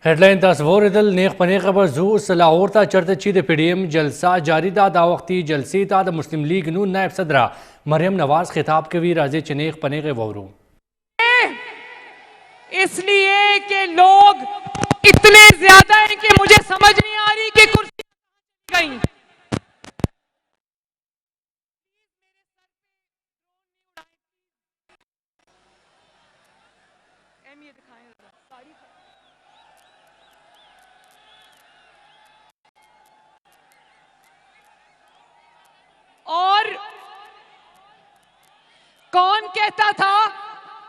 Headline तस्वूर इदल नेक पने खबर जू लाहौर ता चढ़ते चीद पीडीएम जलसा जारी दा दावख्ती जलसे ता मुस्लिम लीग नू नायब सदरा मरियम नवाज खिताब के भी राजे चनेक पने के वरू इसलिए कि लोग इतने ज्यादा हैं कि मुझे समझ नहीं आ रही कि कुर्सी गई। और कौन कहता था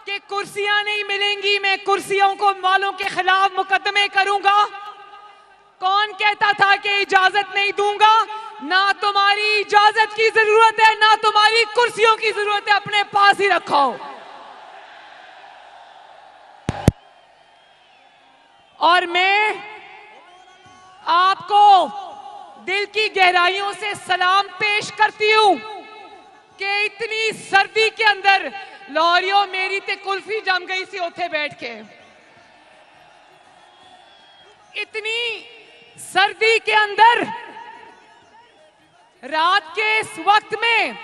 कि कुर्सियां नहीं मिलेंगी, मैं कुर्सियों को वालों के खिलाफ मुकदमे करूंगा? कौन कहता था कि इजाजत नहीं दूंगा? ना तुम्हारी इजाजत की जरूरत है, ना तुम्हारी कुर्सियों की जरूरत है, अपने पास ही रखो। और मैं आपको दिल की गहराइयों से सलाम पेश करती हूं कि इतनी सर्दी के अंदर लाहौरियों मेरी ते कुल्फी जम गई सी उथे बैठ के। इतनी सर्दी के अंदर रात के इस वक्त में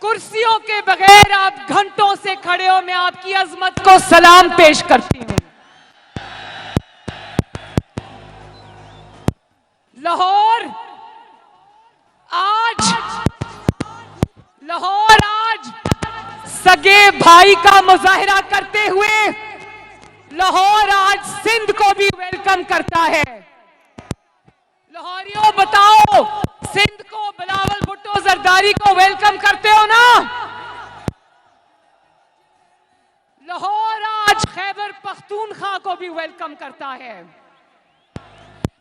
कुर्सियों के बगैर आप घंटों से खड़े हो, मैं आपकी अजमत को सलाम पेश करती हूं। लाहौर आज सगे भाई का मुजाहिरा करते हुए लाहौर आज सिंध को भी वेलकम करता है। लाहौरियों बताओ, सिंध को बिलावल भुट्टो जरदारी को वेलकम करते हो ना? लाहौर आज खैबर पख्तूनख्वा को भी वेलकम करता है।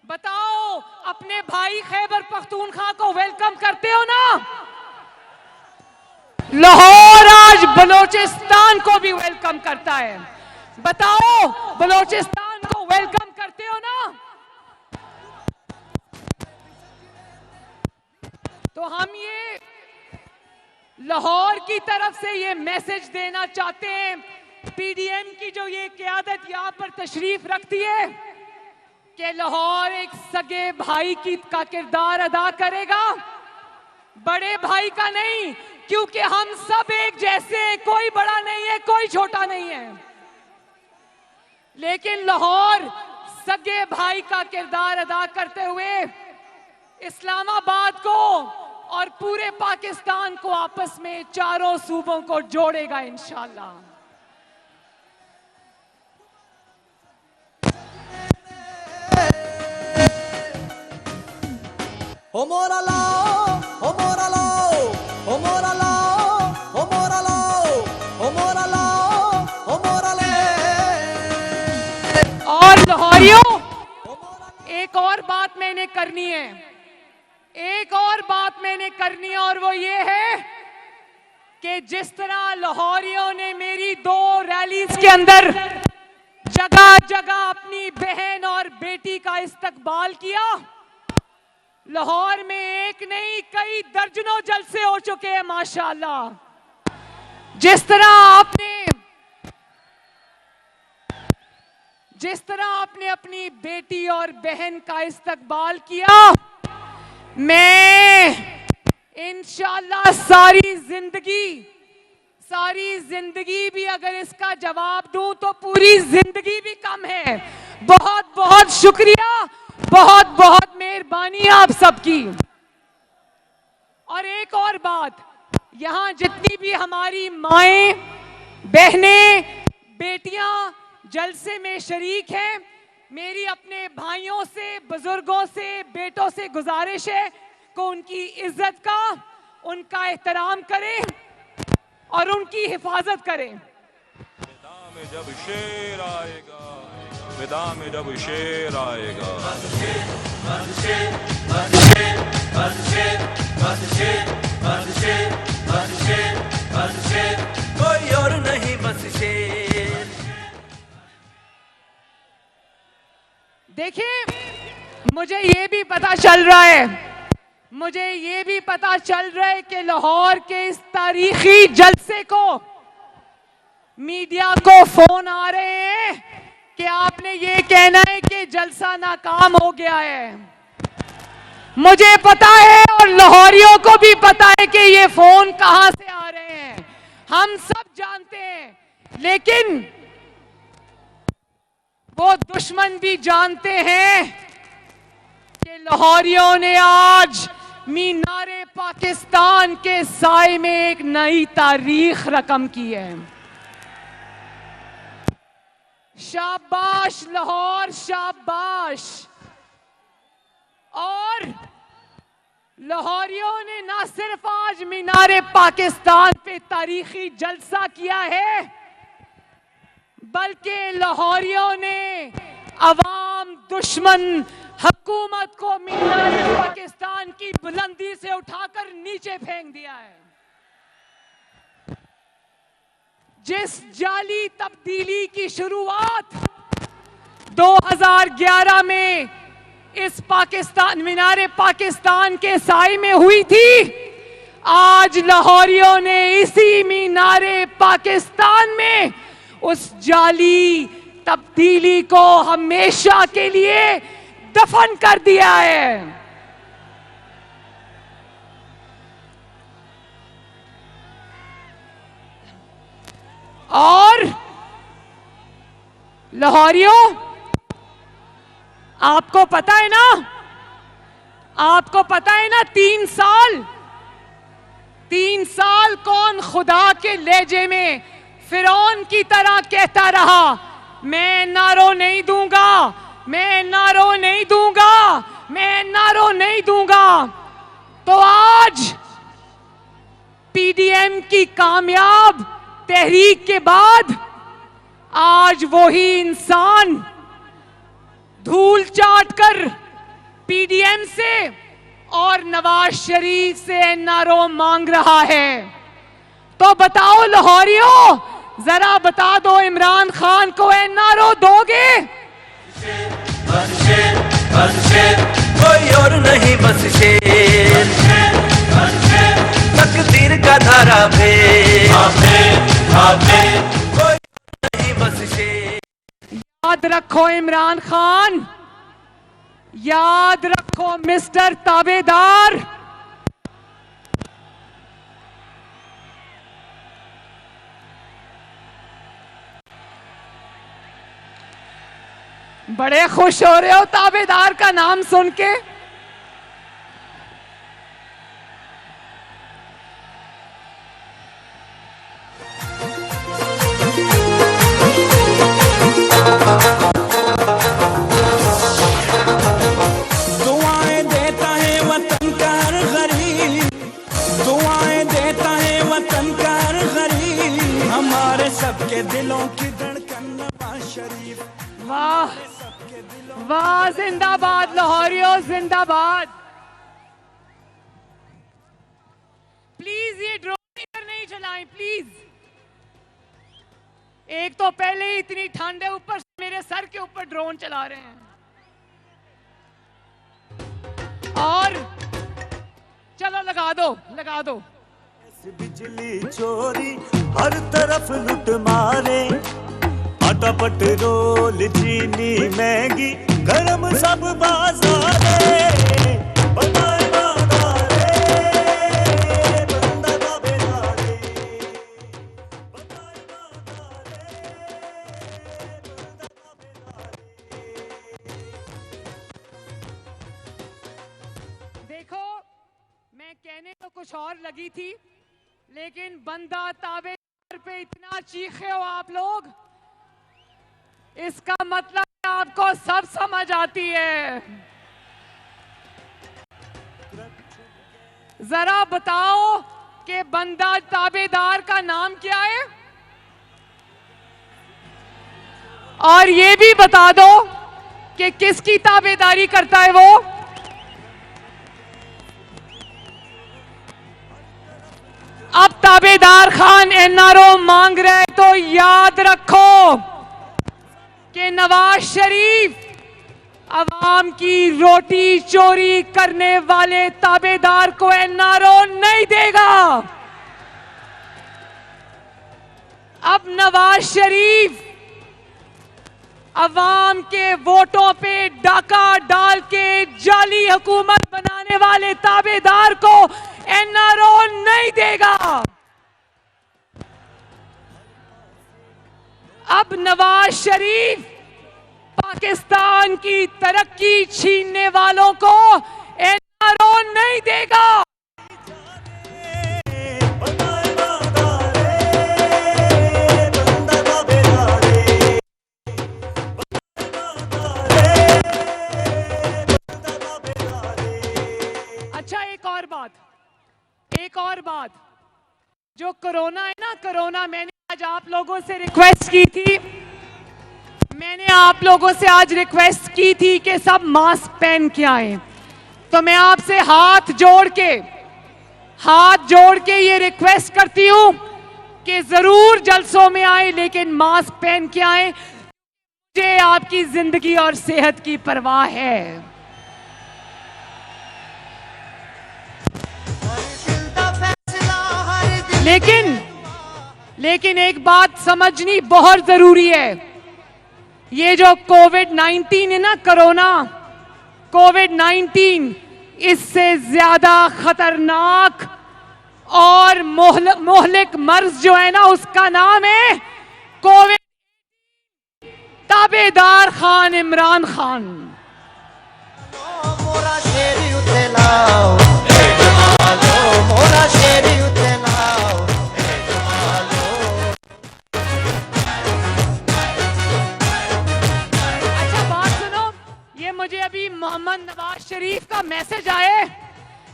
बताओ, अपने भाई खैबर पख्तूनख्वा को वेलकम करते हो ना? लाहौर आज बलोचिस्तान को भी वेलकम करता है। बताओ, बलोचिस्तान को वेलकम करते हो ना? तो हम ये लाहौर की तरफ से ये मैसेज देना चाहते हैं, पीडीएम की जो ये क़यादत यहां पर तशरीफ रखती है, कि लाहौर एक सगे भाई का किरदार अदा करेगा, बड़े भाई का नहीं, क्योंकि हम सब एक जैसे हैं, कोई बड़ा नहीं है, कोई छोटा नहीं है। लेकिन लाहौर सगे भाई का किरदार अदा करते हुए इस्लामाबाद को और पूरे पाकिस्तान को आपस में चारों सूबों को जोड़ेगा इंशाअल्लाह। हो मोरा लाओ, हो मोरा लाओ, हो मोरा लाओ, हो मोरा लाओ, हो मोरा लाओ, हो मोरा ले। और लाहौरियों, एक और बात मैंने करनी है, एक और बात मैंने करनी है, और वो ये है कि जिस तरह लाहौरियों ने मेरी 2 रैलीज के अंदर जगह जगह अपनी बहन और बेटी का इस्तकबाल किया, लाहौर में एक नहीं कई दर्जनों जलसे हो चुके हैं माशाअल्लाह। जिस तरह आपने अपनी बेटी और बहन का इस्तकबाल किया, मैं इंशाअल्लाह सारी जिंदगी भी अगर इसका जवाब दूं तो पूरी जिंदगी भी कम है। बहुत बहुत शुक्रिया, बहुत बहुत मेहरबानी आप सबकी। और एक और बात, यहां जितनी भी हमारी माएं, बहनें, बेटियां जलसे में शरीक हैं, मेरी अपने भाइयों से, बुजुर्गों से, बेटों से गुजारिश है कि उनकी इज्जत का, उनका एहतराम करें और उनकी हिफाजत करें। मैदान में जब शेर आएगा, मैदान में जब शेर आएगा, कोई और नहीं बस शेर। देखिए, मुझे ये भी पता चल रहा है कि लाहौर के इस तारीखी जलसे को मीडिया को फोन आ रहे हैं कि आप आपने ये कहना है कि जलसा नाकाम हो गया है, मुझे पता है और लाहौरियों को भी पता है कि ये फोन कहां से आ रहे हैं, हम सब जानते हैं। लेकिन वो दुश्मन भी जानते हैं कि लाहौरियों ने आज मीनारे पाकिस्तान के साए में एक नई तारीख रकम की है। शाबाश लाहौर, शाबाश। और लाहौरियों ने ना सिर्फ आज मीनारे पाकिस्तान पे तारीखी जलसा किया है, बल्कि लाहौरियों ने अवाम दुश्मन हुकूमत को मीनारे पाकिस्तान की बुलंदी से उठाकर नीचे फेंक दिया है। जिस जाली तब्दीली की शुरुआत 2011 में इस पाकिस्तान मीनारे पाकिस्तान के साए में हुई थी, आज लाहौरियों ने इसी मीनारे पाकिस्तान में उस जाली तब्दीली को हमेशा के लिए दफन कर दिया है। और लाहौरियों, आपको पता है ना, आपको पता है ना, 3 साल कौन खुदा के लहजे में फिरौन की तरह कहता रहा, मैं नारो नहीं दूंगा, मैं नारो नहीं दूंगा, मैं नारो नहीं दूंगा। तो आज पीडीएम की कामयाब तहरीक के बाद आज वही इंसान धूल चाट कर पीडीएम से और नवाज शरीफ से एनआरओ मांग रहा है। तो बताओ लाहौरियों, जरा बता दो, इमरान खान को एनआरओ दोगे? कोई और नहीं बस शेर, तकदीर का धारा कोई नहीं बस शेर। याद रखो इमरान खान, याद रखो मिस्टर ताबेदार, बड़े खुश हो रहे हो ताबेदार का नाम सुन के। दुआएं देता है वतन का हर गरीब, दुआएं देता है वतन का हर गरीब, हमारे सबके दिलों की धड़कन नवाज शरीफ। वाह वाह, जिंदाबाद लाहौरियों, जिंदाबाद। प्लीज ये ड्रोन इधर नहीं चलाएं प्लीज। एक तो पहले ही इतनी ठंड है, ऊपर से मेरे सर के ऊपर ड्रोन चला रहे हैं। और चलो लगा दो, लगा दो। बिजली चोरी हर तरफ लुट मारे, आटा पेट्रोल चीनी महंगी, गरम सब बाजारे, बताए बाजारे, बंदा ताबेदारे, बताए बाजारे, बंदा ताबेदारे। देखो, मैं कहने तो कुछ और लगी थी, लेकिन बंदा ताबेदार पे इतना चीखे हो आप लोग, इसका मतलब आपको सब समझ आती है। जरा बताओ कि बंदा ताबेदार का नाम क्या है, और ये भी बता दो कि किसकी ताबेदारी करता है वो। अब ताबेदार खान एनआरओ मांग रहे, तो याद रखो कि नवाज शरीफ अवाम की रोटी चोरी करने वाले ताबेदार को एनआरओ नहीं देगा। अब नवाज शरीफ अवाम के वोटों पे डाका डाल के जाली हुकूमत बनाने वाले ताबेदार को एनआरओ नहीं देगा। अब नवाज शरीफ पाकिस्तान की तरक्की छीनने वालों को एनआरओ नहीं देगा। अच्छा, एक और बात, जो कोरोना है ना, कोरोना, मैंने आज आप लोगों से रिक्वेस्ट की थी, कि सब मास्क पहन के आए। तो मैं आपसे हाथ जोड़ के ये रिक्वेस्ट करती हूं कि जरूर जलसों में आए, लेकिन मास्क पहन के आए। मुझे आपकी जिंदगी और सेहत की परवाह है। लेकिन एक बात समझनी बहुत जरूरी है। ये जो कोविड-19 है ना, कोविड-19, इससे ज्यादा खतरनाक और मोहलिक मर्ज जो है ना, उसका नाम है कोविड। ताबेदार खान इमरान खान। मुझे अभी मोहम्मद नवाज शरीफ का मैसेज आए।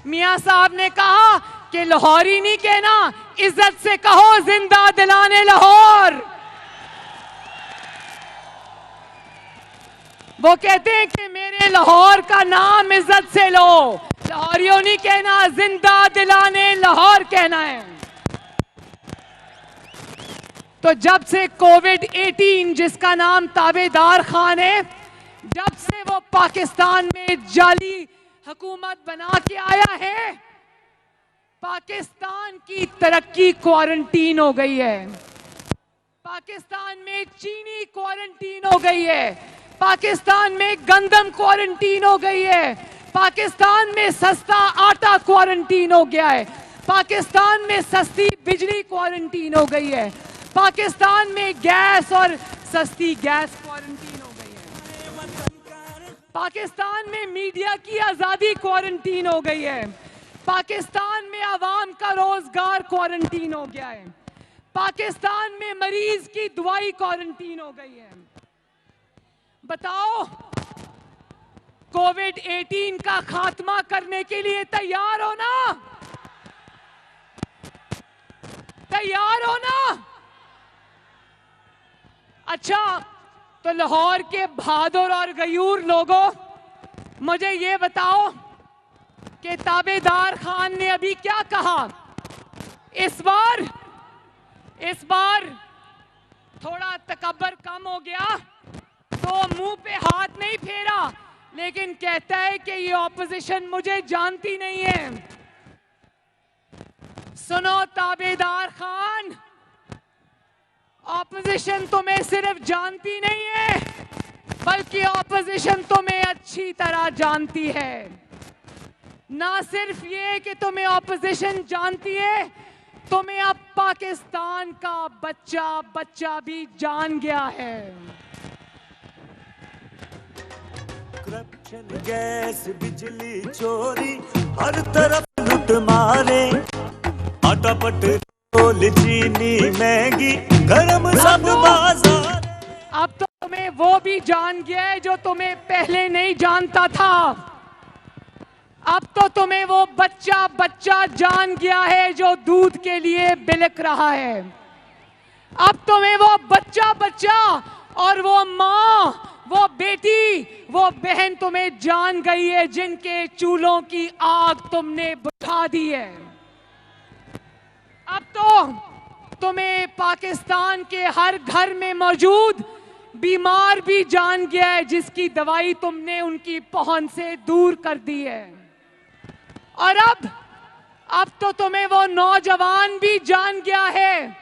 मियां साहब ने कहा कि लाहौरी नहीं कहना, इज्जत से कहो जिंदा दिलाने लाहौर। वो कहते हैं कि मेरे लाहौर का नाम इज्जत से लो, लाहौरियों नहीं कहना, जिंदा दिलाने लाहौर कहना है। तो जब से कोविड-18, जिसका नाम ताबेदार खान है, जब से वो पाकिस्तान में जाली हुकूमत बना के आया है, पाकिस्तान की तरक्की क्वारंटीन हो गई है। पाकिस्तान में चीनी क्वारंटीन हो गई है। पाकिस्तान में गंदम क्वारंटीन हो गई है। पाकिस्तान में सस्ता आटा क्वारंटीन हो गया है। पाकिस्तान में सस्ती बिजली क्वारंटीन हो गई है। पाकिस्तान में गैस और सस्ती गैस क्वारंटीन हो गई है। पाकिस्तान में मीडिया की आजादी क्वारंटीन हो गई है। पाकिस्तान में आवाम का रोजगार क्वारंटीन हो गया है। पाकिस्तान में मरीज की दवाई क्वारंटीन हो गई है। बताओ, कोविड-18 का खात्मा करने के लिए तैयार हो ना? तैयार हो ना? अच्छा, तो लाहौर के बहादुर और गयूर लोगों, मुझे ये बताओ कि ताबेदार खान ने अभी क्या कहा। इस बार थोड़ा तकब्बर कम हो गया, तो मुंह पे हाथ नहीं फेरा, लेकिन कहता है कि ये ऑपोजिशन मुझे जानती नहीं है। सुनो ताबेदार खान, ऑपोजिशन तुम्हें सिर्फ जानती नहीं है, बल्कि ऑपोजिशन तुम्हें अच्छी तरह जानती है। ना सिर्फ ये कि तुम्हें ऑपोजिशन जानती है, तुम्हें अब पाकिस्तान का बच्चा भी जान गया है। करप्शन, गैस, बिजली चोरी, हर तरफ लूट मारे, आटा पेट्रोल चीनी महंगी, गरम सब बाजार। अब तो तुम्हें वो भी जान गया है जो तुम्हें पहले नहीं जानता था। अब तो तुम्हें वो बच्चा जान गया है जो दूध के लिए बिलक रहा है। अब तुम्हें वो बच्चा और वो माँ, वो बेटी, वो बहन तुम्हें जान गई है, जिनके चूल्हों की आग तुमने बुझा दी है। अब तो तुम्हें पाकिस्तान के हर घर में मौजूद बीमार भी जान गया है, जिसकी दवाई तुमने उनकी पहुंच से दूर कर दी है। और अब तो तुम्हें वो नौजवान भी जान गया है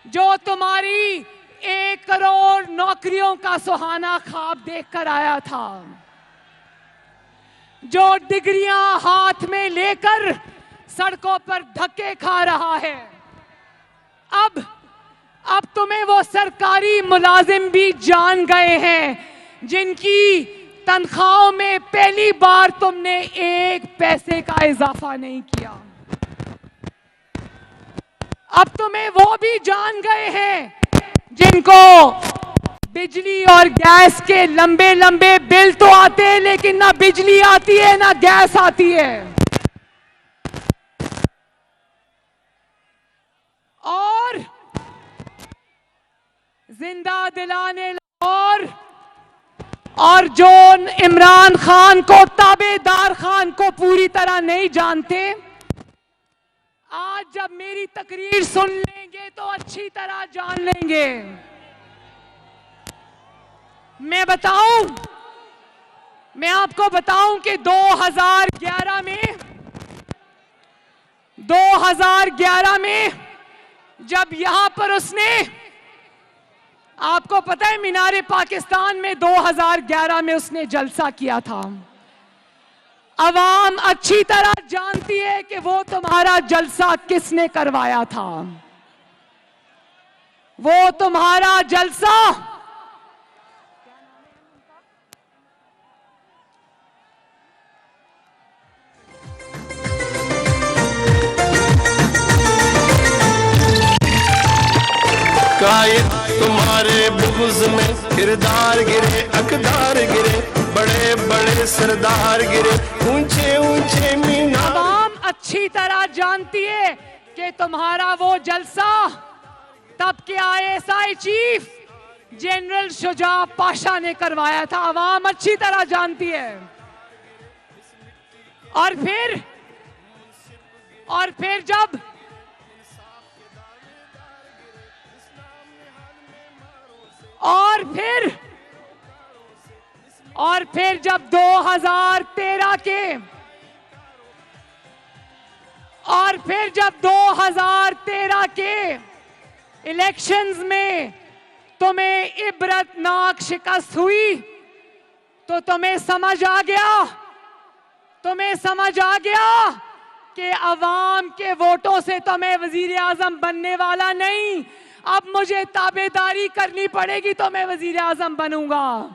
जो तुम्हारी 1 करोड़ नौकरियों का सुहाना ख्वाब देखकर आया था, जो डिग्रियां हाथ में लेकर सड़कों पर धक्के खा रहा है। अब तुम्हें वो सरकारी मुलाजिम भी जान गए हैं जिनकी तनख्वाहों में पहली बार तुमने 1 पैसे का इजाफा नहीं किया। अब तुम्हें वो भी जान गए हैं जिनको बिजली और गैस के लंबे लंबे बिल तो आते हैं, लेकिन ना बिजली आती है ना गैस आती है। और जिंदा दिलाने और जो इमरान खान को, ताबेदार खान को पूरी तरह नहीं जानते, आज जब मेरी तकरीर सुन लेंगे तो अच्छी तरह जान लेंगे। मैं आपको बताऊं कि 2011 में जब यहां पर उसने, आपको पता है मीनारे पाकिस्तान में 2011 में उसने जलसा किया था। अवाम अच्छी तरह जानती है कि वो तुम्हारा जलसा किसने करवाया था। वो तुम्हारा जलसा कायद तुम्हारे बुग़्ज़ में किरदार गिरे, अकदार गिरे, बड़े बड़े सरदार गिरे, ऊंचे ऊंचे मीनार। आवाम अच्छी तरह जानती है कि तुम्हारा वो जलसा तब के ISI chief general Shuja Pasha ने करवाया था। आवाम अच्छी तरह जानती है। और फिर जब 2013 के इलेक्शंस में तुम्हें इबरतनाक शिकस्त हुई तो तुम्हें समझ आ गया कि अवाम के वोटों से तो मैं वजीर आजम बनने वाला नहीं, अब मुझे ताबेदारी करनी पड़ेगी तो मैं वजीर आजम बनूंगा।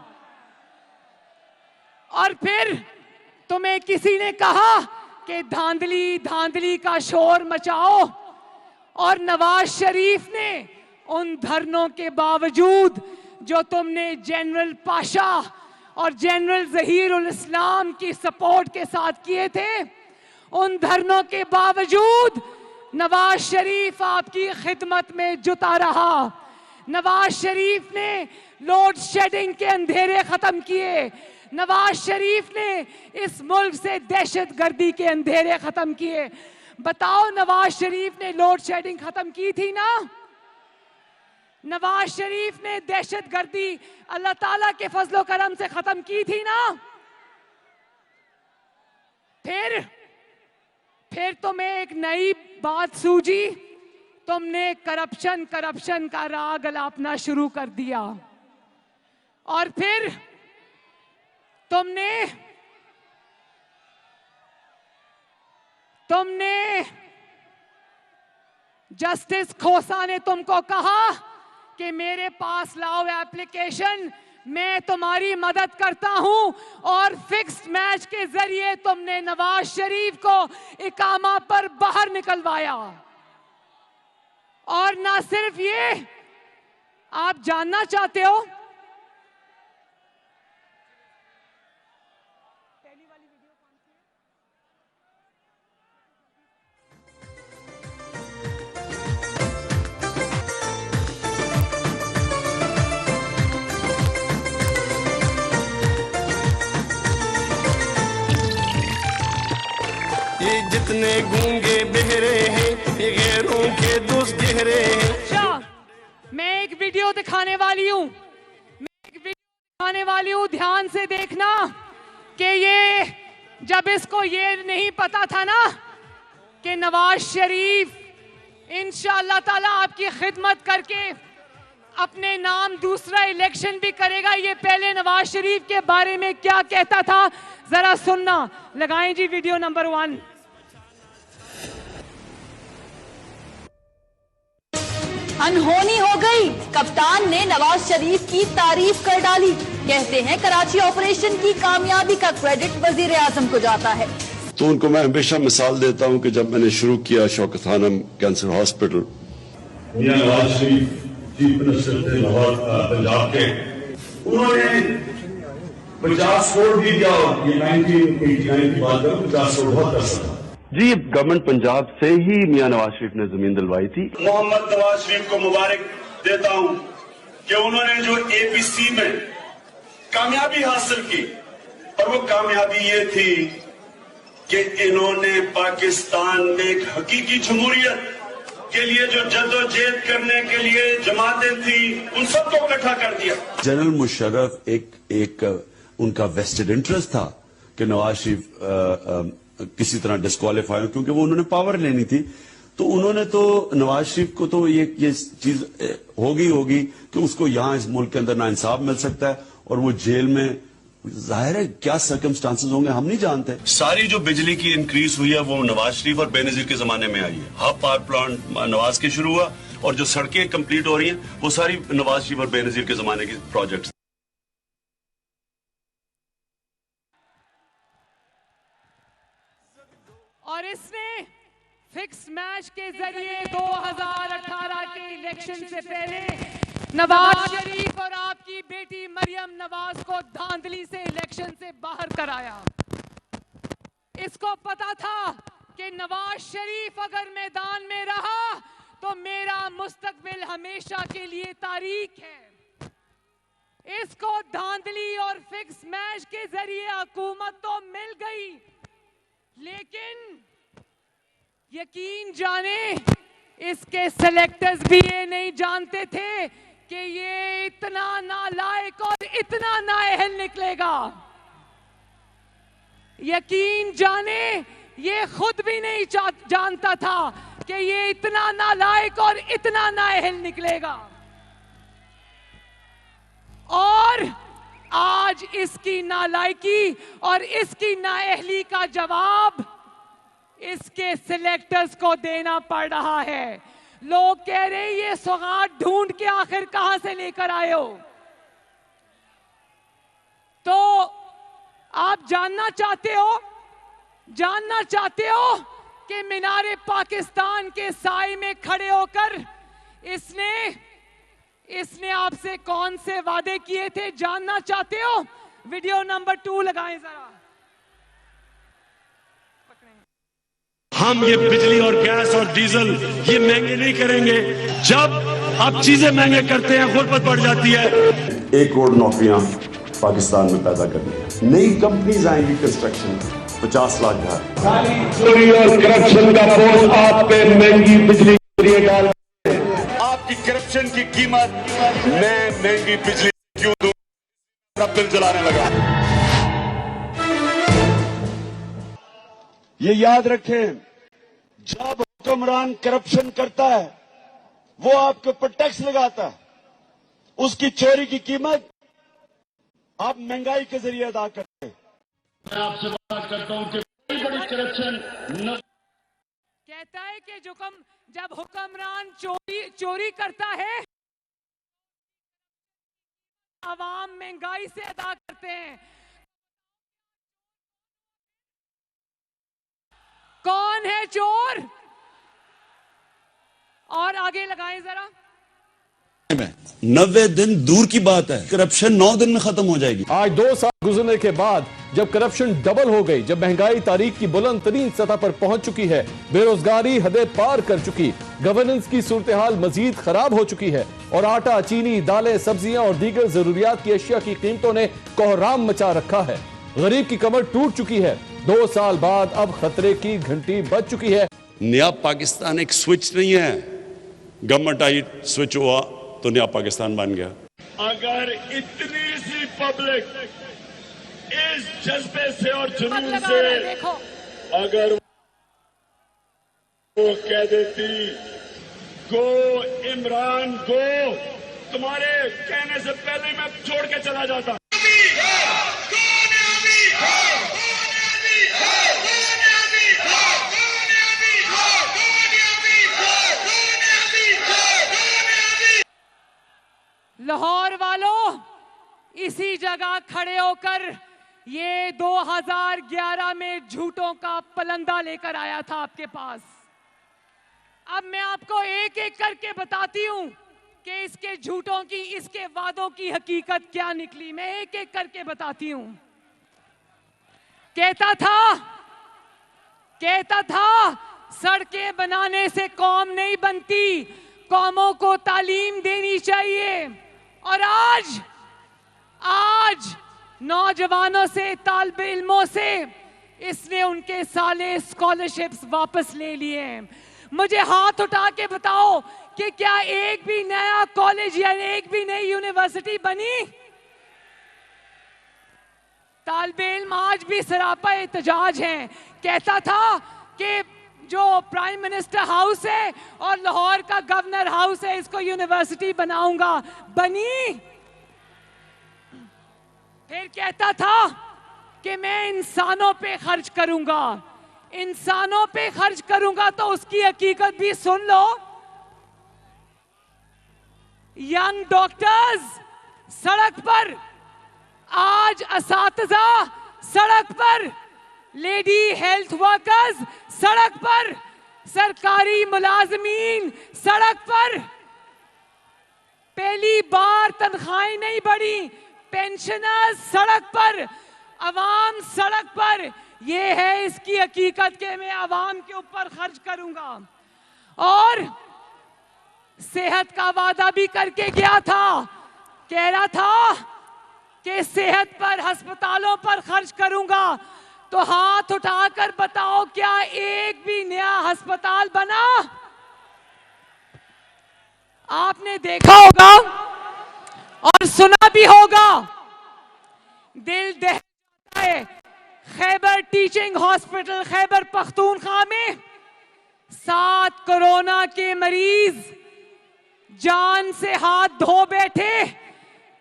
और फिर तुम्हें किसी ने कहा कि धांधली का शोर मचाओ, और नवाज शरीफ ने उन धरनों के बावजूद जो तुमने जनरल पाशा और जनरल ज़हीरुल इस्लाम की सपोर्ट के साथ किए थे, उन धरनों के बावजूद नवाज शरीफ आपकी खिदमत में जुटा रहा। नवाज शरीफ ने लोड शेडिंग के अंधेरे खत्म किए। नवाज शरीफ ने इस मुल्क से दहशतगर्दी के अंधेरे खत्म किए। बताओ, नवाज शरीफ ने लोड शेडिंग खत्म की थी ना? नवाज शरीफ ने दहशतगर्दी अल्लाह ताला के फजलो करम से खत्म की थी ना? फिर तुम्हें एक नई बात सूझी, तुमने करप्शन का राग अलापना शुरू कर दिया। और फिर तुमने जस्टिस खोसा ने तुमको कहा कि मेरे पास लाओ एप्लीकेशन, मैं तुम्हारी मदद करता हूं, और फिक्स्ड मैच के जरिए तुमने नवाज शरीफ को इकामा पर बाहर निकलवाया। और ना सिर्फ ये, आप जानना चाहते हो, ये जितने गूंगे बहरे हैं, ये गैरों के दोस्त गहरे हैं। अच्छा, मैं एक वीडियो दिखाने वाली हूँ, ध्यान से देखना कि ये जब इसको ये नहीं पता था ना कि नवाज शरीफ इंशाअल्लाह ताला आपकी खिदमत करके अपने नाम दूसरा इलेक्शन भी करेगा। ये पहले नवाज शरीफ के बारे में क्या कहता था, जरा सुनना। लगाएं जी वीडियो नंबर 1। अनहोनी हो गई, कप्तान ने नवाज शरीफ की तारीफ कर डाली। कहते हैं कराची ऑपरेशन की कामयाबी का क्रेडिट वजीर आजम को जाता है। तो उनको मैं हमेशा मिसाल देता हूं कि जब मैंने शुरू किया शौकत खानम कैंसर हॉस्पिटल, मियां नवाज शरीफ चीफ मिनिस्टर थे लाहौर पंजाब के, उन्होंने 50 करोड़ भी दिया। ये 1989 की बात है, 50 करोड़ बहुत पैसा था जी। गवर्नमेंट पंजाब से ही मियां नवाज शरीफ ने जमीन दिलवाई थी। मोहम्मद नवाज शरीफ को मुबारक देता हूं कि उन्होंने जो एपीसी में कामयाबी हासिल की, और वो कामयाबी ये थी कि इन्होंने पाकिस्तान में एक हकीकी जमहूरियत के लिए जो जद्दोजहद करने के लिए जमातें थी, उन सबको इकट्ठा कर दिया। जनरल मुशर्रफ एक उनका वेस्टेड इंटरेस्ट था कि नवाज शरीफ किसी तरह डिस्क्वालीफाई हो, क्योंकि वो उन्होंने पावर लेनी थी। तो उन्होंने तो नवाज शरीफ को तो ये चीज होगी कि उसको यहां इस मुल्क के अंदर ना इंसाफ मिल सकता है और वो जेल में, जाहिर है क्या सर्कमस्टांसेस होंगे हम नहीं जानते। सारी जो बिजली की इंक्रीज हुई है वो नवाज शरीफ और बेनजीर के जमाने में आई है। हाफ पावर प्लांट नवाज के शुरू हुआ, और जो सड़कें कंप्लीट हो रही हैं वो सारी नवाज शरीफ और बेनजीर के जमाने की प्रोजेक्ट्स। और इसने फिक्स मैच के जरिए 2018 के इलेक्शन से पहले नवाज शरीफ और आपकी बेटी मरियम नवाज को धांधली से इलेक्शन से बाहर कराया। इसको पता था कि नवाज शरीफ अगर मैदान में रहा तो मेरा मुस्तकबिल हमेशा के लिए तारीख है। इसको धांधली और फिक्स मैच के जरिए हुकूमत तो मिल गई, लेकिन यकीन जाने इसके सेलेक्टर्स भी ये नहीं जानते थे कि ये इतना नालायक और इतना नाअहल निकलेगा। यकीन जाने ये खुद भी नहीं जानता था कि ये इतना नालायक और इतना नाअहल निकलेगा। और आज इसकी नालायकी और इसकी नाअहली का जवाब इसके सिलेक्टर्स को देना पड़ रहा है। लोग कह रहे हैं ये सौगात ढूंढ के आखिर कहां से लेकर आए हो। तो आप जानना चाहते हो कि मीनारे पाकिस्तान के साए में खड़े होकर इसने आपसे कौन से वादे किए थे, जानना चाहते हो? वीडियो नंबर 2 लगाएं जरा। हम ये बिजली और गैस और डीजल ये महंगे नहीं करेंगे। जब आप चीजें महंगे करते हैं गुर्बत बढ़ जाती है। 1 करोड़ नौकरियां पाकिस्तान में पैदा करनी है। नई कंपनीज आएंगी, कंस्ट्रक्शन 50 लाख घर। चोरी और करप्शन का बोझ आप पे महंगी बिजली डाल, आपकी करप्शन की कीमत मैं महंगी बिजली क्यों दूं? बिल जलाने लगा। ये याद रखें, जब हुक्मरान करप्शन करता है वो आपके ऊपर टैक्स लगाता है, उसकी चोरी की कीमत आप महंगाई के जरिए अदा करते हैं। मैं आपसे बात करता हूं कि बड़ी करप्शन कहता है कि जब हुक्मरान चोरी करता है, आवाम महंगाई से अदा करते हैं। कौन है चोर? और आगे लगाएं जरा। 90 दिन दूर की बात है, करप्शन 9 दिन में खत्म हो जाएगी। आज 2 साल गुजरने के बाद जब करप्शन डबल हो गई, जब महंगाई तारीख की बुलंद तरीन सतह पर पहुंच चुकी है, बेरोजगारी हदें पार कर चुकी, गवर्नेंस की सूरत हाल मजीद खराब हो चुकी है और आटा, चीनी, दालें, सब्जियां और दीगर जरूरियात की अशिया की कीमतों ने कोहराम मचा रखा है। गरीब की कमर टूट चुकी है। 2 साल बाद अब खतरे की घंटी बज चुकी है। नया पाकिस्तान एक स्विच नहीं है, गवर्नमेंट आई, स्विच हुआ तो नया पाकिस्तान बन गया। अगर इतनी सी पब्लिक इस जज्बे से और जुनून से अगर वो कह देती गो इमरान गो, तुम्हारे कहने से पहले ही मैं छोड़ के चला जाता। लाहौर वालों, इसी जगह खड़े होकर ये 2011 में झूठों का पलंदा लेकर आया था आपके पास। अब मैं आपको एक एक करके बताती हूं कि इसके झूठों की, इसके वादों की हकीकत क्या निकली। मैं एक एक करके बताती हूं। कहता था सड़कें बनाने से कौम नहीं बनती, कौमों को तालीम देनी चाहिए। और आज नौजवानों से, तालिबे इल्मों से इसने उनके साले स्कॉलरशिप्स वापस ले लिए हैं। मुझे हाथ उठा के बताओ कि क्या एक भी नया कॉलेज या एक भी नई यूनिवर्सिटी बनी? तालिबे इल्म आज भी सरापा एहतजाज हैं। कहता था कि जो प्राइम मिनिस्टर हाउस है और लाहौर का गवर्नर हाउस है, इसको यूनिवर्सिटी बनाऊंगा, बनी? फिर कहता था कि मैं इंसानों पे खर्च करूंगा, इंसानों पे खर्च करूंगा। तो उसकी हकीकत भी सुन लो। यंग डॉक्टर्स सड़क पर, आज असातिज़ा सड़क पर, लेडी हेल्थ वर्कर्स सड़क पर, सरकारी मुलाजमीन सड़क पर। पहली बार तनख्वाहें नहीं बढ़ी, पेंशनर्स सड़क पर, अवाम सड़क पर। यह है इसकी हकीकत कि मैं अवाम के ऊपर खर्च करूंगा। और सेहत का वादा भी करके गया था। कह रहा था कि सेहत पर, अस्पतालों पर खर्च करूंगा। तो हाथ उठाकर बताओ, क्या एक भी नया अस्पताल बना? आपने देखा होगा और सुना भी होगा, दिल दहल जाता है। खैबर टीचिंग हॉस्पिटल खैबर पख्तूनख्वा में 7 कोरोना के मरीज जान से हाथ धो बैठे,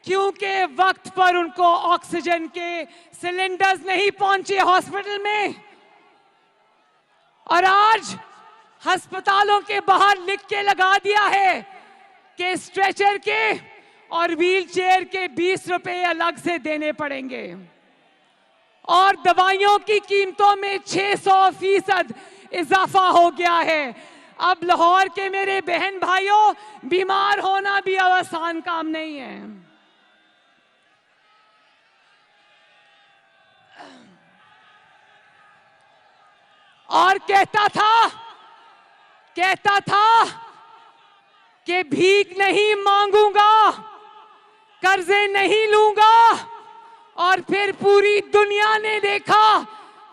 क्योंकि वक्त पर उनको ऑक्सीजन के सिलेंडर्स नहीं पहुंचे हॉस्पिटल में। और आज अस्पतालों के बाहर लिख के लगा दिया है कि स्ट्रेचर के और व्हील चेयर के 20 रुपए अलग से देने पड़ेंगे। और दवाइयों की कीमतों में 600% इजाफा हो गया है। अब लाहौर के मेरे बहन भाइयों, बीमार होना भी आसान काम नहीं है। और कहता था कि भीख नहीं मांगूंगा, कर्जे नहीं लूंगा। और फिर पूरी दुनिया ने देखा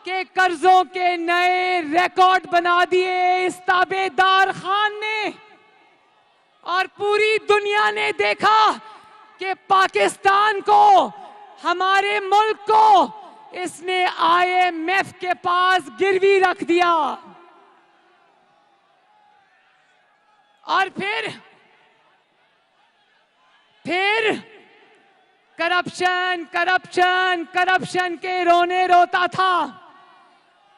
कि कर्जों के नए रिकॉर्ड बना दिए इस ताबेदार खान ने। और पूरी दुनिया ने देखा कि पाकिस्तान को, हमारे मुल्क को इसने IMF के पास गिरवी रख दिया। और फिर करप्शन के रोने रोता था।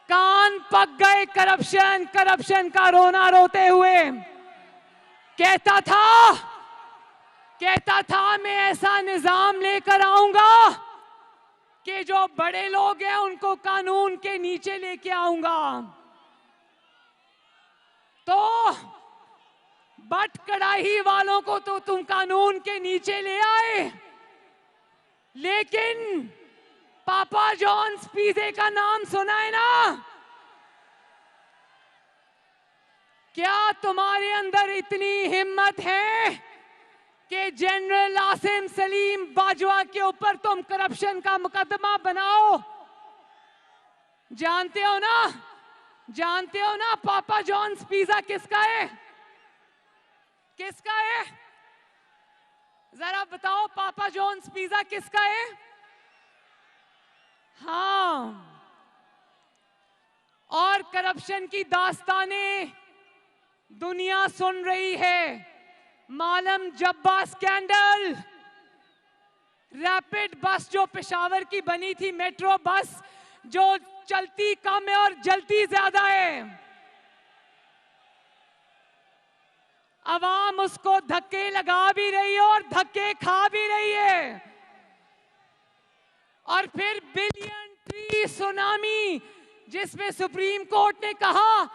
कान पक गए करप्शन का रोना रोते हुए। कहता था मैं ऐसा निजाम लेकर आऊंगा कि जो बड़े लोग हैं उनको कानून के नीचे लेके आऊंगा। तो बट कड़ाही वालों को तो तुम कानून के नीचे ले आए, लेकिन पापा जॉन्स पिज़्ज़ा का नाम सुना है ना? क्या तुम्हारे अंदर इतनी हिम्मत है कि जनरल आसिम सलीम बाजवा के ऊपर तुम करप्शन का मुकदमा बनाओ? जानते हो ना पापा जॉन्स पिज़्ज़ा किसका है? जरा बताओ, पापा जॉन्स पिज़्ज़ा किसका है? हाँ। और करप्शन की दास्तानें दुनिया सुन रही है। मालम जब्बा स्कैंडल, रैपिड बस जो पेशावर की बनी थी, मेट्रो बस जो चलती कम है और जलती ज्यादा है, अवाम उसको धक्के लगा भी रही है और धक्के खा भी रही है। और फिर बिलियन ट्री सुनामी, जिसमें सुप्रीम कोर्ट ने कहा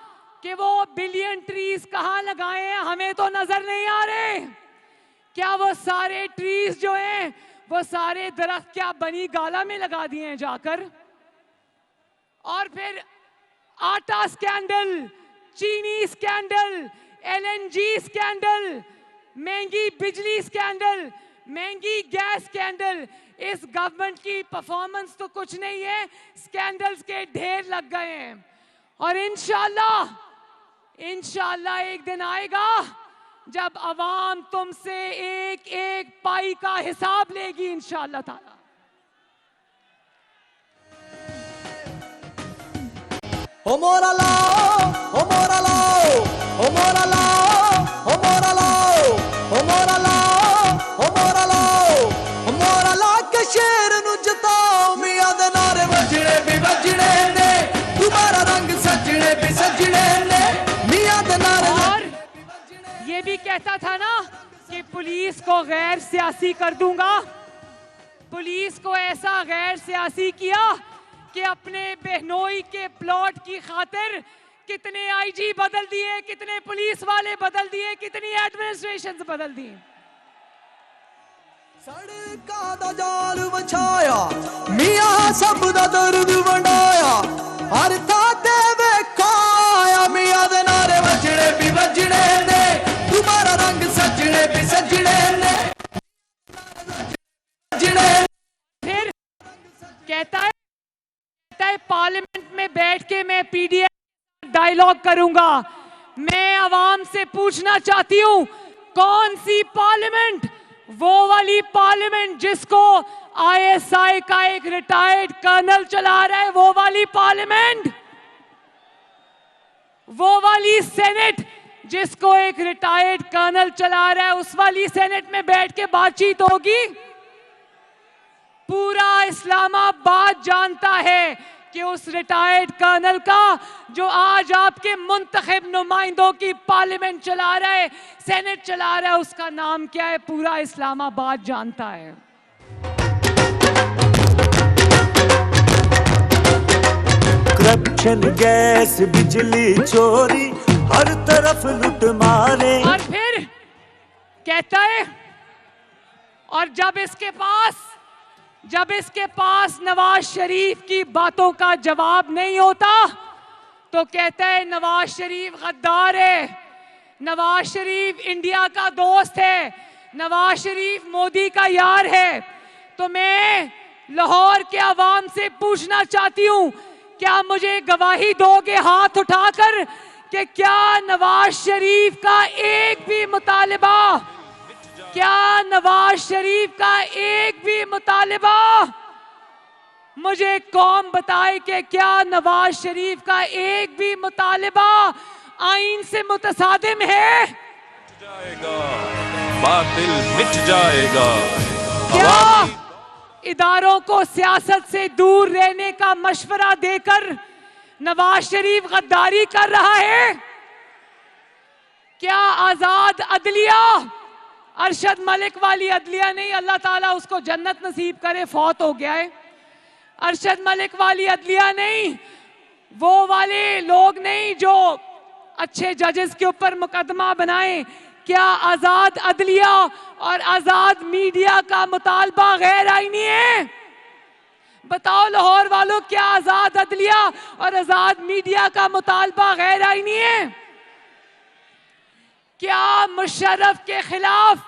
कि वो बिलियन ट्रीज कहां लगाए हैं, हमें तो नजर नहीं आ रहे। क्या वो सारे ट्रीज जो हैं, वो सारे दरख्त क्या बनी गाला में लगा दिए हैं जाकर? और फिर आटा स्कैंडल, चीनी स्कैंडल, LNG स्कैंडल, महंगी बिजली स्कैंडल, महंगी गैस स्कैंडल। इस गवर्नमेंट की परफॉर्मेंस तो कुछ नहीं है, स्कैंडल्स के ढेर लग गए हैं। और इंशाल्लाह एक दिन आएगा जब अवाम तुमसे एक एक पाई का हिसाब लेगी इंशाल्लाह ताला। ओ मोरा लाओ, ओ मोरा लाओ, ओ मोरा लाओ, ओ मोरा लाओ, ओ मोरा लाओ, ओ मोरा लाओ, ओ मोरा ला के शेर नु जताओ, मियां दे नारे वजने भी वजने ने, तुम्हारा रंग सजने भी सजने ने, मियां दे नारे। और ये भी कहता था ना कि पुलिस को गैर सियासी कर दूंगा। पुलिस को ऐसा गैर सियासी किया कि अपने बहनोई के प्लॉट की खातिर कितने IG बदल दिए, कितने पुलिस वाले बदल दिए, कितनी एडमिनिस्ट्रेशन बदल दी। सड़का दा जाल वछाया, मियां सब दा दर्द वंडाया, हर था ते वेखाया, मियां दे नारे वजने भी वजने ने, तुम्हारा रंग सजने भी सजने ने। फिर कहता है पार्लियामेंट में बैठ के मैं PDF डायलॉग करूंगा। मैं आवाम से पूछना चाहती हूं, कौन सी पार्लियामेंट? वो वाली पार्लियामेंट जिसको ISI का एक रिटायर्ड कर्नल चला रहा है, वो वाली पार्लियामेंट? वो वाली सेनेट जिसको एक रिटायर्ड कर्नल चला रहा है, उस वाली सेनेट में बैठ के बातचीत होगी? पूरा इस्लामाबाद जानता है कि उस रिटायर्ड कर्नल का, जो आज आपके मुंतखब नुमाइंदों की पार्लियामेंट चला रहा है, सेनेट चला रहा है, उसका नाम क्या है? पूरा इस्लामाबाद जानता है। करप्शन, गैस, बिजली चोरी, हर तरफ लूट मारे। और फिर कहता है, और जब इसके पास नवाज शरीफ की बातों का जवाब नहीं होता तो कहता है नवाज शरीफ गद्दार है, नवाज शरीफ इंडिया का दोस्त है, नवाज शरीफ मोदी का यार है। तो मैं लाहौर के अवाम से पूछना चाहती हूं, क्या मुझे गवाही दोगे हाथ उठाकर कि क्या नवाज शरीफ का एक भी मुतालिबा, क्या नवाज शरीफ का एक भी मुतालिबा, मुझे कौन बताए कि क्या नवाज शरीफ का एक भी मुतालिबा आईन से मुतसादिम है? जाएगा, बातिल मिट जाएगा। क्या इदारों को सियासत से दूर रहने का मशवरा देकर नवाज शरीफ गद्दारी कर रहा है? क्या आजाद अदलिया, अरशद मलिक वाली अदलिया नहीं, अल्लाह ताला उसको जन्नत नसीब करे, फौत हो गया है, अरशद मलिक वाली अदलिया नहीं, वो वाले लोग नहीं जो अच्छे जजेस के ऊपर मुकदमा बनाएं, क्या आजाद अदलिया और आजाद मीडिया का मुतालबा गैर आईनी है? बताओ लाहौर वालों, क्या आजाद अदलिया और आजाद मीडिया का मुतालबा गैर आईनी है? क्या मुशर्रफ के खिलाफ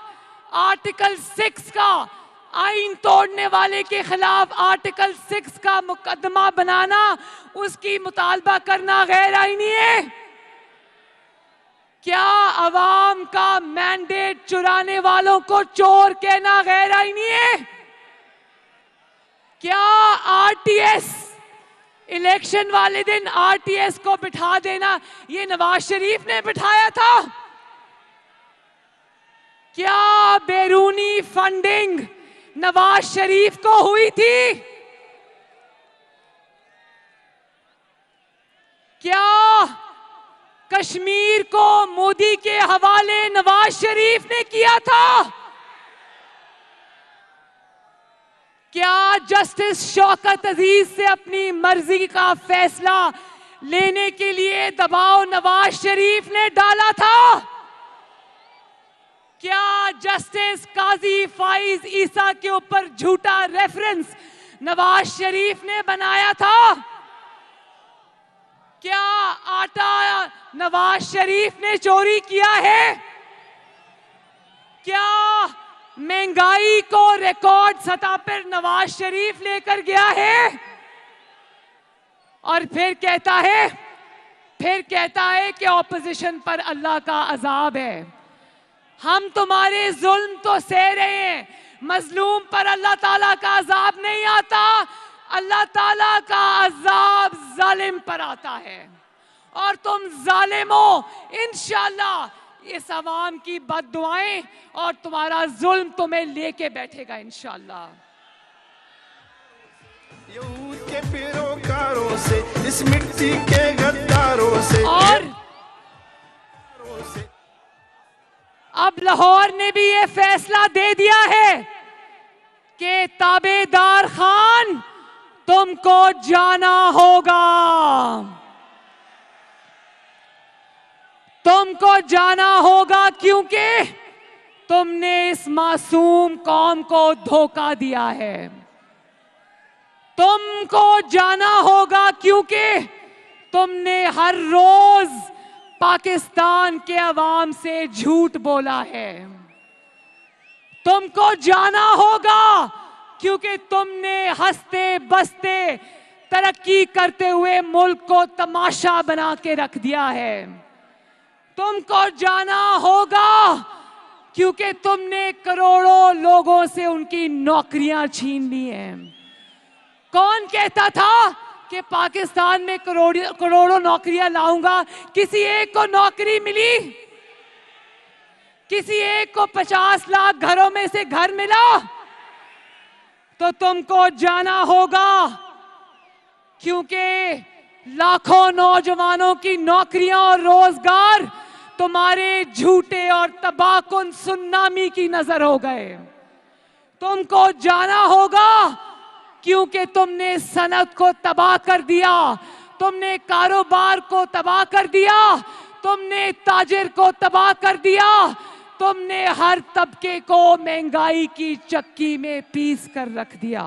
आर्टिकल 6 का, आईन तोड़ने वाले के खिलाफ आर्टिकल 6 का मुकदमा बनाना, उसकी मुतालबा करना गैर आईनी है? क्या अवाम का मैंडेट चुराने वालों को चोर कहना गैर आईनी है? क्या RTS, इलेक्शन वाले दिन RTS को बिठा देना, ये नवाज शरीफ ने बिठाया था? क्या बैरूनी फंडिंग नवाज शरीफ को हुई थी? क्या कश्मीर को मोदी के हवाले नवाज शरीफ ने किया था? क्या जस्टिस शौकत अजीज से अपनी मर्जी का फैसला लेने के लिए दबाव नवाज शरीफ ने डाला था? क्या जस्टिस काजी फाइज ईसा के ऊपर झूठा रेफरेंस नवाज शरीफ ने बनाया था? क्या आटा नवाज शरीफ ने चोरी किया है? क्या महंगाई को रिकॉर्ड सतह पर नवाज शरीफ लेकर गया है? और फिर कहता है कि ऑपोजिशन पर अल्लाह का अजाब है। हम तुम्हारे जुल्म तो सह रहे हैं, मजलूम पर अल्लाह ताला का अजाब नहीं आता, अल्लाह ताला का अजाब जालिम पर आता है। और तुम जालिमों, इंशाअल्लाह इस अवाम की बद्दुआएं और तुम्हारा जुल्म तुम्हें लेके बैठेगा इंशाअल्लाह। यहूद के पैरोकारों से, इस मिट्टी के गद्दारों से, और अब लाहौर ने भी ये फैसला दे दिया है कि ताबेदार खान तुमको जाना होगा, तुमको जाना होगा, क्योंकि तुमने इस मासूम कौम को धोखा दिया है। तुमको जाना होगा क्योंकि तुमने हर रोज पाकिस्तान के अवाम से झूठ बोला है। तुमको जाना होगा क्योंकि तुमने हंसते बसते तरक्की करते हुए मुल्क को तमाशा बना के रख दिया है। तुमको जाना होगा क्योंकि तुमने करोड़ों लोगों से उनकी नौकरियां छीन ली हैं। कौन कहता था कि पाकिस्तान में करोड़ों नौकरियां लाऊंगा? किसी एक को नौकरी मिली? किसी एक को 50 लाख घरों में से घर मिला? तो तुमको जाना होगा क्योंकि लाखों नौजवानों की नौकरियां और रोजगार तुम्हारे झूठे और तबाहकुन सुनामी की नजर हो गए। तुमको जाना होगा क्योंकि तुमने सनत को तबाह कर दिया, तुमने कारोबार को तबाह कर दिया, तुमने ताजिर को तबाह कर दिया, तुमने हर तबके को महंगाई की चक्की में पीस कर रख दिया।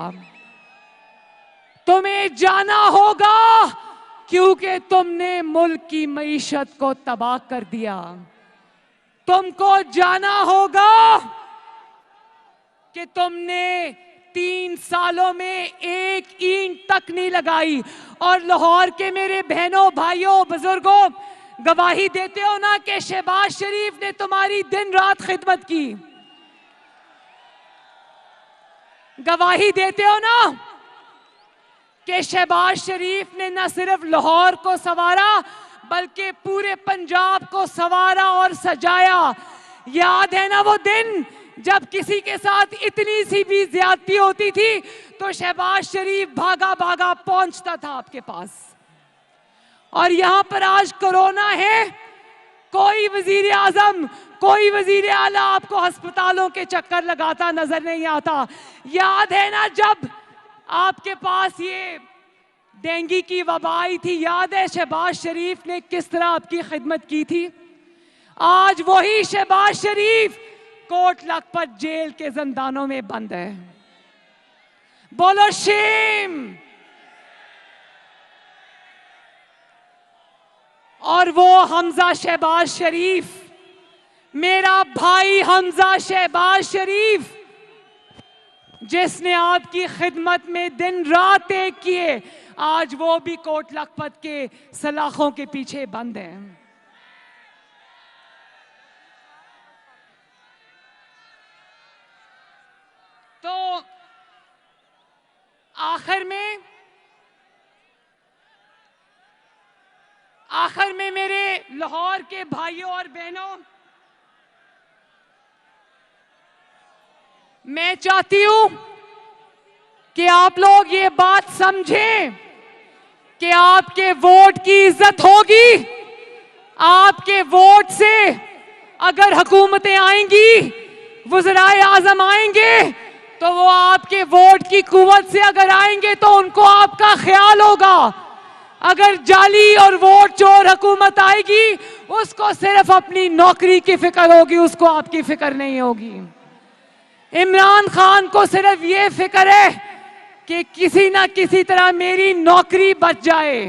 तुम्हें जाना होगा क्योंकि तुमने मुल्क की मईशत को तबाह कर दिया। तुमको जाना होगा कि तुमने 3 सालों में एक ईंट तक नहीं लगाई। और लाहौर के मेरे बहनों, भाइयों, बुजुर्गों, गवाही देते हो ना कि शहबाज शरीफ ने तुम्हारी दिन रात खिदमत की। गवाही देते हो ना कि शहबाज शरीफ ने न सिर्फ लाहौर को संवारा बल्कि पूरे पंजाब को संवारा और सजाया। याद है ना वो दिन जब किसी के साथ इतनी सी भी ज्यादती होती थी तो शहबाज शरीफ भागा भागा पहुंचता था आपके पास। और यहां पर आज कोरोना है, कोई वजीर आजम, कोई वजीर आला आपको अस्पतालों के चक्कर लगाता नजर नहीं आता। याद है ना जब आपके पास ये डेंगू की वबा आई थी? याद है शहबाज शरीफ ने किस तरह आपकी खिदमत की थी? आज वही शहबाज शरीफ कोट लखपत जेल के जिंदानों में बंद है। बोलो शेम। और वो हमजा शहबाज शरीफ, मेरा भाई हमजा शहबाज शरीफ, जिसने आपकी खिदमत में दिन रात एक किए, आज वो भी कोट लखपत के सलाखों के पीछे बंद है। तो आखिर में मेरे लाहौर के भाइयों और बहनों, मैं चाहती हूं कि आप लोग ये बात समझें कि आपके वोट की इज्जत होगी। आपके वोट से अगर हुकूमतें आएंगी, वज़राए आज़म आएंगे, तो वो आपके वोट की कुव्वत से अगर आएंगे तो उनको आपका ख्याल होगा। अगर जाली और वोट चोर हुकूमत आएगी, उसको सिर्फ अपनी नौकरी की फिक्र होगी, उसको आपकी फिक्र नहीं होगी। इमरान खान को सिर्फ ये फिक्र है कि किसी ना किसी तरह मेरी नौकरी बच जाए।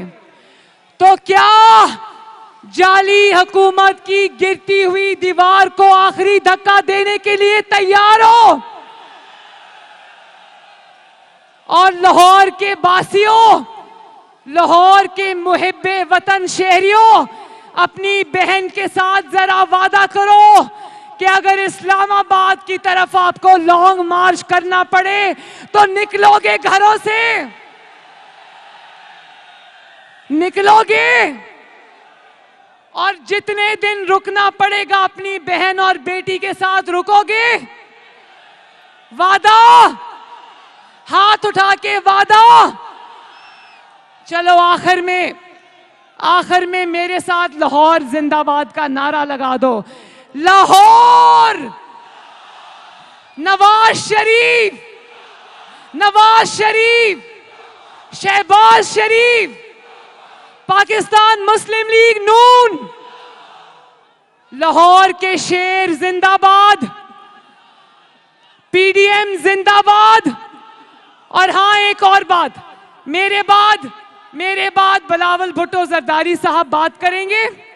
तो क्या जाली हुकूमत की गिरती हुई दीवार को आखिरी धक्का देने के लिए तैयार हो? और लाहौर के बासियों, लाहौर के मुहिब्बे वतन शहरियों, अपनी बहन के साथ जरा वादा करो कि अगर इस्लामाबाद की तरफ आपको लॉन्ग मार्च करना पड़े तो निकलोगे, घरों से निकलोगे। और जितने दिन रुकना पड़ेगा अपनी बहन और बेटी के साथ रुकोगे। वादा, हाथ उठा के वादा। चलो आखिर में मेरे साथ लाहौर जिंदाबाद का नारा लगा दो। लाहौर, नवाज शरीफ, नवाज शरीफ, शहबाज शरीफ, पाकिस्तान मुस्लिम लीग नून, लाहौर के शेर जिंदाबाद, पीडीएम जिंदाबाद। और हां, एक और बात, मेरे बाद बिलावल भुट्टो जरदारी साहब बात करेंगे,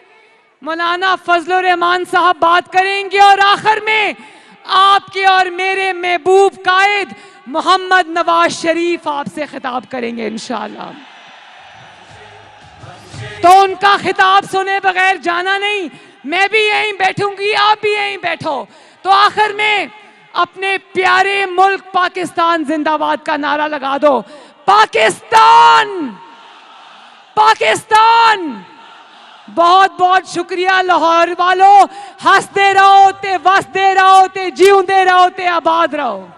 मौलाना फजलुर रहमान साहब बात करेंगे, और आखिर में आपके और मेरे महबूब कायद मोहम्मद नवाज शरीफ आपसे खिताब करेंगे इंशाअल्लाह। तो उनका खिताब सुने बगैर जाना नहीं। मैं भी यहीं बैठूंगी, आप भी यहीं बैठो। तो आखिर में अपने प्यारे मुल्क पाकिस्तान जिंदाबाद का नारा लगा दो। पाकिस्तान, पाकिस्तान। बहुत बहुत शुक्रिया लाहौर वालों। हंसते रहो ते वसदे रहो ते जीउंदे रहो ते आबाद रहो।